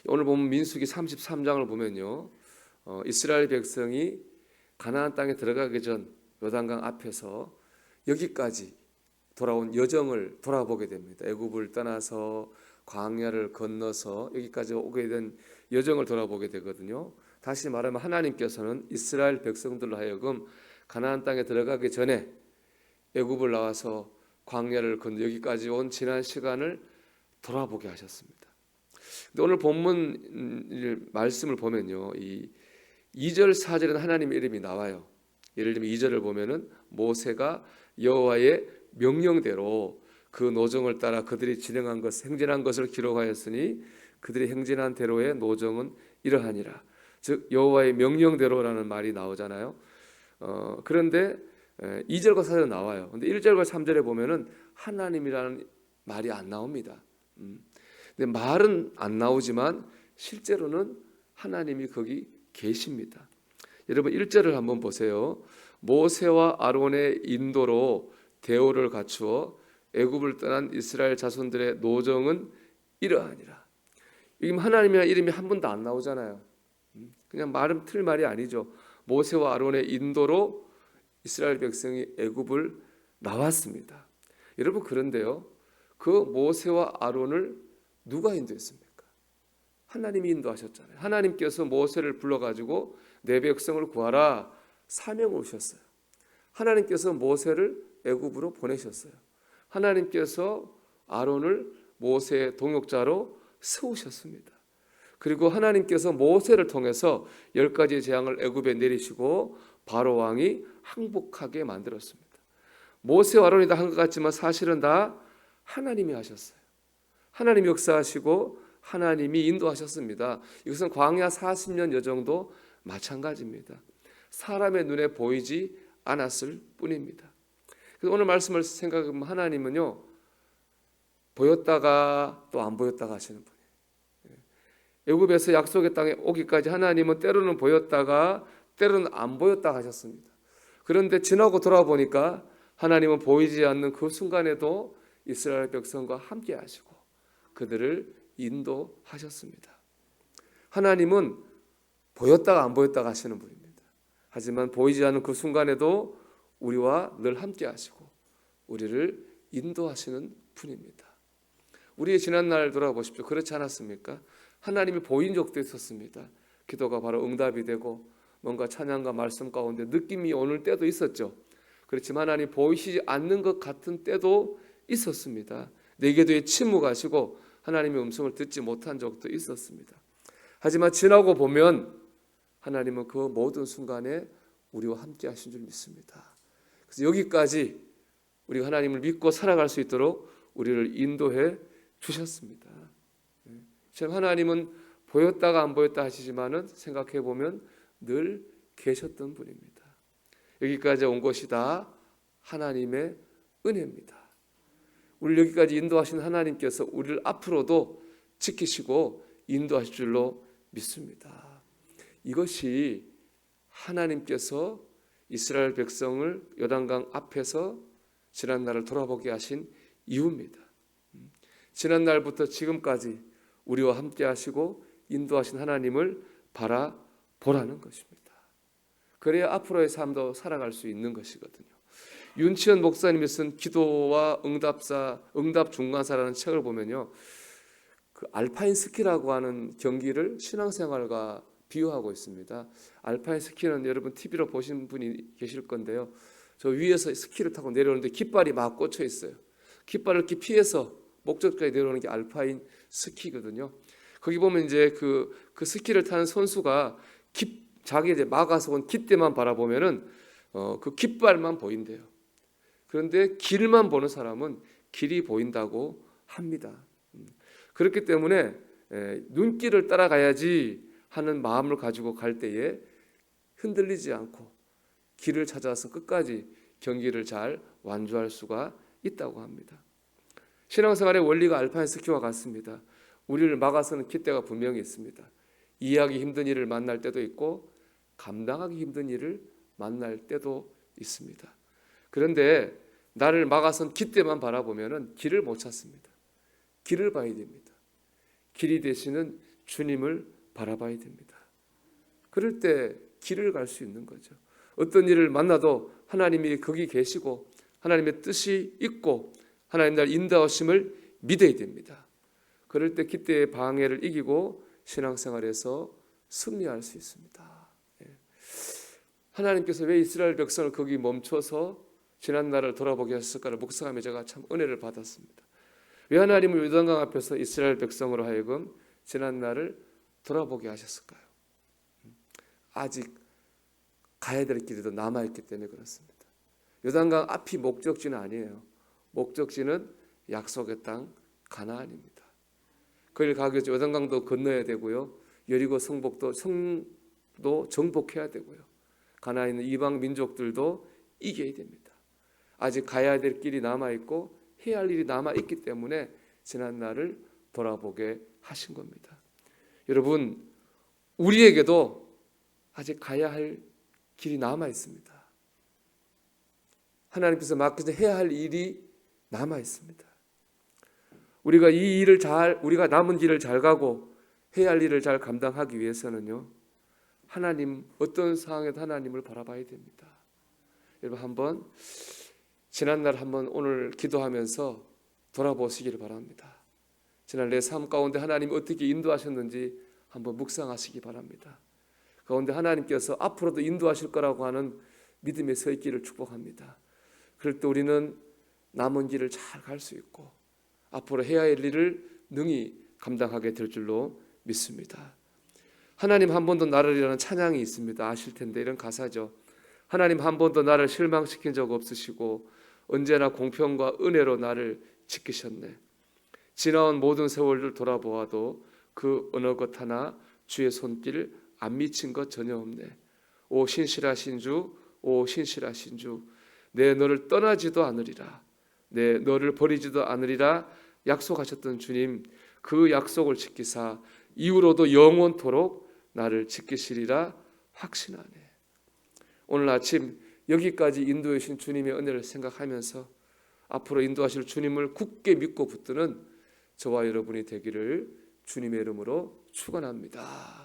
오늘 보면 민수기 33장을 보면요, 이스라엘 백성이 가나안 땅에 들어가기 전 요단강 앞에서 여기까지 돌아온 여정을 돌아보게 됩니다. 애굽을 떠나서 광야를 건너서 여기까지 오게 된 여정을 돌아보게 되거든요. 다시 말하면 하나님께서는 이스라엘 백성들로 하여금 가나안 땅에 들어가기 전에 애굽을 나와서 광야를 건너 여기까지 온 지난 시간을 돌아보게 하셨습니다. 근데 오늘 본문 말씀을 보면요, 이 2절 4절에는 하나님의 이름이 나와요. 예를 들면 2절을 보면은 모세가 여호와의 명령대로 그 노정을 따라 그들이 진행한 것, 행진한 것을 기록하였으니 그들이 행진한 대로의 노정은 이러하니라. 즉 여호와의 명령대로라는 말이 나오잖아요. 그런데 2절과 4절은 나와요. 근데 1절과 3절에 보면은 하나님이라는 말이 안 나옵니다. 근데 말은 안 나오지만 실제로는 하나님이 거기 계십니다. 여러분 1절을 한번 보세요. 모세와 아론의 인도로 대오를 갖추어 애굽을 떠난 이스라엘 자손들의 노정은 이러하니라. 여기 하나님이라는 이름이 한 번도 안 나오잖아요. 그냥 말은 틀 말이 아니죠. 모세와 아론의 인도로 이스라엘 백성이 애굽을 나왔습니다. 여러분 그런데요, 그 모세와 아론을 누가 인도했습니까? 하나님이 인도하셨잖아요. 하나님께서 모세를 불러가지고 내 백성을 구하라 사명을 오셨어요. 하나님께서 모세를 애굽으로 보내셨어요. 하나님께서 아론을 모세의 동역자로 세우셨습니다. 그리고 하나님께서 모세를 통해서 10가지 재앙을 애굽에 내리시고 바로 왕이 항복하게 만들었습니다. 모세와 아론이 다 한 것 같지만 사실은 다 하나님이 하셨어요. 하나님이 역사하시고 하나님이 인도하셨습니다. 이것은 광야 40년 여정도 마찬가지입니다. 사람의 눈에 보이지 않았을 뿐입니다. 그래서 오늘 말씀을 생각하면 하나님은요, 보였다가 또 안 보였다가 하시는 분이에요. 애굽에서 약속의 땅에 오기까지 하나님은 때로는 보였다가 때로는 안 보였다가 하셨습니다. 그런데 지나고 돌아보니까 하나님은 보이지 않는 그 순간에도 이스라엘 백성과 함께 하시고 그들을 인도하셨습니다. 하나님은 보였다가 안 보였다가 하시는 분입니다. 하지만 보이지 않는 그 순간에도 우리와 늘 함께 하시고 우리를 인도하시는 분입니다. 우리의 지난날 돌아보십시오. 그렇지 않았습니까? 하나님이 보인 적도 있었습니다. 기도가 바로 응답이 되고 뭔가 찬양과 말씀 가운데 느낌이 오는 때도 있었죠. 그렇지만 하나님 보이시지 않는 것 같은 때도 있었습니다. 내 기도에 침묵하시고 하나님의 음성을 듣지 못한 적도 있었습니다. 하지만 지나고 보면 하나님은 그 모든 순간에 우리와 함께 하신 줄 믿습니다. 그래서 여기까지 우리가 하나님을 믿고 살아갈 수 있도록 우리를 인도해 주셨습니다. 참 하나님은 보였다가 안 보였다 하시지만은 생각해 보면 늘 계셨던 분입니다. 여기까지 온 것이 다 하나님의 은혜입니다. 우리를 여기까지 인도하신 하나님께서 우리를 앞으로도 지키시고 인도하실 줄로 믿습니다. 이것이 하나님께서 이스라엘 백성을 요단강 앞에서 지난날을 돌아보게 하신 이유입니다. 지난날부터 지금까지 우리와 함께 하시고 인도하신 하나님을 바라보라는 것입니다. 그래야 앞으로의 삶도 살아갈 수 있는 것이거든요. 윤치현 목사님이 쓴 기도와 응답 중간사라는 책을 보면요, 그 알파인 스키라고 하는 경기를 신앙생활과 비유하고 있습니다. 알파인 스키는 여러분 TV로 보신 분이 계실 건데요, 저 위에서 스키를 타고 내려오는데 깃발이 막 꽂혀 있어요. 깃발을 이렇게 피해서 목적지까지 내려오는 게 알파인 스키거든요. 거기 보면 이제 그 스키를 타는 선수가 자기 이제 막아서 온 깃대만 바라보면은 그 깃발만 보인대요. 그런데 길만 보는 사람은 길이 보인다고 합니다. 그렇기 때문에 눈길을 따라가야지 하는 마음을 가지고 갈 때에 흔들리지 않고 길을 찾아서 끝까지 경기를 잘 완주할 수가 있다고 합니다. 신앙생활의 원리가 알파인 스키와 같습니다. 우리를 막아서는 깃대가 분명히 있습니다. 이해하기 힘든 일을 만날 때도 있고 감당하기 힘든 일을 만날 때도 있습니다. 그런데 나를 막아선 깃대만 바라보면 길을 못 찾습니다. 길을 봐야 됩니다. 길이 되시는 주님을 바라봐야 됩니다. 그럴 때 길을 갈 수 있는 거죠. 어떤 일을 만나도 하나님이 거기 계시고 하나님의 뜻이 있고 하나님 날 인도하심을 믿어야 됩니다. 그럴 때 기대의 방해를 이기고 신앙생활에서 승리할 수 있습니다. 하나님께서 왜 이스라엘 백성을 거기 멈춰서 지난 날을 돌아보게 하셨을까를 묵상하며 제가 참 은혜를 받았습니다. 왜 하나님은 요단강 앞에서 이스라엘 백성으로 하여금 지난 날을 돌아보게 하셨을까요? 아직 가야 될 길이 더 남아있기 때문에 그렇습니다. 요단강 앞이 목적지는 아니에요. 목적지는 약속의 땅 가나안입니다. 그 길 가기 위해서 요단강도 건너야 되고요. 여리고 성도 정복해야 되고요. 가나안에 있는 이방 민족들도 이겨야 됩니다. 아직 가야 될 길이 남아있고 해야 할 일이 남아있기 때문에 지난 날을 돌아보게 하신 겁니다. 여러분, 우리에게도 아직 가야 할 길이 남아있습니다. 하나님께서 맡겨서 해야 할 일이 남아있습니다. 우리가 남은 길을 잘 가고 해야 할 일을 잘 감당하기 위해서는요, 어떤 상황에도 하나님을 바라봐야 됩니다. 여러분 한번 지난날 한번 오늘 기도하면서 돌아보시기를 바랍니다. 지난 내 삶 가운데 하나님이 어떻게 인도하셨는지 한번 묵상하시기 바랍니다. 가운데 하나님께서 앞으로도 인도하실 거라고 하는 믿음에 서 있기를 축복합니다. 그럴 때 우리는 남은 길을 잘 갈 수 있고 앞으로 해야 할 일을 능히 감당하게 될 줄로 믿습니다. 하나님 한 번도 나를 이라는 찬양이 있습니다. 아실 텐데 이런 가사죠. 하나님 한 번도 나를 실망시킨 적 없으시고 언제나 공평과 은혜로 나를 지키셨네. 지나온 모든 세월을 돌아보아도 그 어느 것 하나 주의 손길 안 미친 것 전혀 없네. 오 신실하신 주, 오 신실하신 주, 내 너를 떠나지도 않으리라, 내 너를 버리지도 않으리라 약속하셨던 주님, 그 약속을 지키사 이후로도 영원토록 나를 지키시리라 확신하네. 오늘 아침 여기까지 인도해 주신 주님의 은혜를 생각하면서 앞으로 인도하실 주님을 굳게 믿고 붙드는 저와 여러분이 되기를 주님의 이름으로 축원합니다.